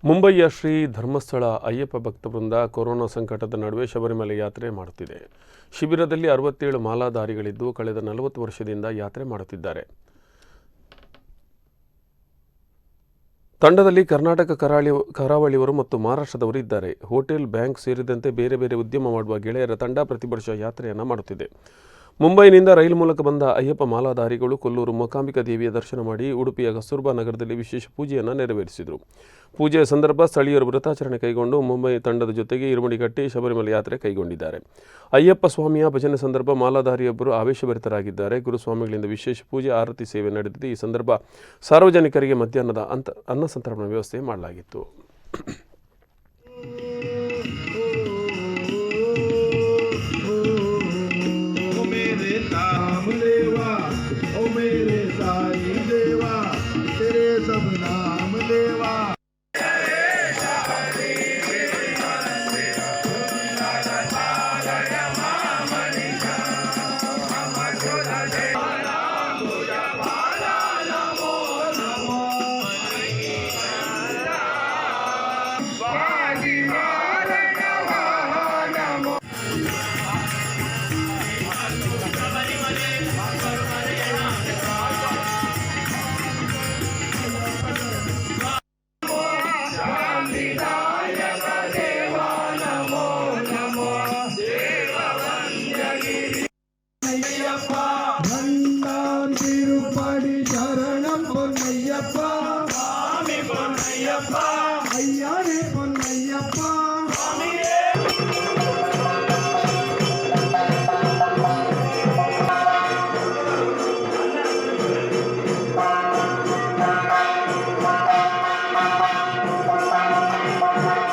ಮುಂಬಯಿಯ Shri Dharmasthala Ayyappa ಭಕ್ತವೃಂದ corona ಸಂಕಟದ ನಡುವೆ ಶಬರಿಮಲೆ ಯಾತ್ರೆ ಮಾಡುತ್ತಿದೆ. ಶಿಬಿರದಲ್ಲಿ 67 ಮಾಲಾಧಾರಿಗಳಿದ್ದು ಕಳೆದ 40 ವರ್ಷದಿಂದ ಯಾತ್ರೆ ಮಾಡುತ್ತಿದ್ದಾರೆ. ತಂಡದಲ್ಲಿ ಕರ್ನಾಟಕ ಕರಾವಳಿಯವರು ಮತ್ತು ಮಹಾರಾಷ್ಟ್ರದವರು ಇದ್ದಾರೆ. ಹೋಟೆಲ್, ಬ್ಯಾಂಕ್ ಸೇರಿದಂತೆ ಬೇರೆ ಬೇರೆ ಉದ್ಯಮ ಮಾಡುವ ಗೆಳೆಯರ ತಂಡ ಪ್ರತಿ ವರ್ಷ ಯಾತ್ರೆಯನ್ನು ಮಾಡುತ್ತಿದೆ. ಮುಂಬೈನಿಂದ ರೈಲು ಮೂಲಕ ಬಂದ ಅಯ್ಯಪ್ಪ ಮಾಲಾಧಾರಿಗಳು ಕೊಲ್ಲೂರು ಮೂಕಾಂಬಿಕಾ ದೇವಿಯ ದರ್ಶನ ಮಾಡಿ ಉಡುಪಿಯ ಕಸ್ತೂರ್ಬಾ ನಗರದಲ್ಲಿ ವಿಶೇಷ ಪೂಜೆಯನ್ನು ನೆರವೇರಿಸಿದರು. ಪೂಜೆಯ ಸಂದರ್ಭ ಸ್ಥಳೀಯರು ವ್ರತಾಚರಣೆ ಕೈಗೊಂಡು ಮುಂಬೈ ತಂಡದ ಜೊತೆಗೆ ಇರುಮುಡಿಗಟ್ಟಿ ಶಬರಿಮಲೆ ಯಾತ್ರೆ ಕೈಗೊಂಡಿದ್ದಾರೆ. ಅಯ್ಯಪ್ಪ ಸ್ವಾಮಿಯ ಭಜನೆ ಸಂದರ್ಭ ಮಾಲಾಧಾರಿಯೊಬ್ಬರು ಆವೇಶಭರಿತರಾಗಿದ್ದಾರೆ. ಗುರುಸ್ವಾಮಿಗಳಿಂದ ವಿಶೇಷ ಪೂಜೆ, ಆರತಿ ಸೇವೆ ನಡೆದಿದೆ. ಈ ಸಂದರ್ಭ ಸಾರ್ವಜನಿಕರಿಗೆ ಮಧ್ಯಾಹ್ನದ ಅನ್ನ ಸಂತರ್ಪಣಾ ವ್ಯವಸ್ಥೆ ಮಾಡಲಾಗಿತ್ತು. Ayya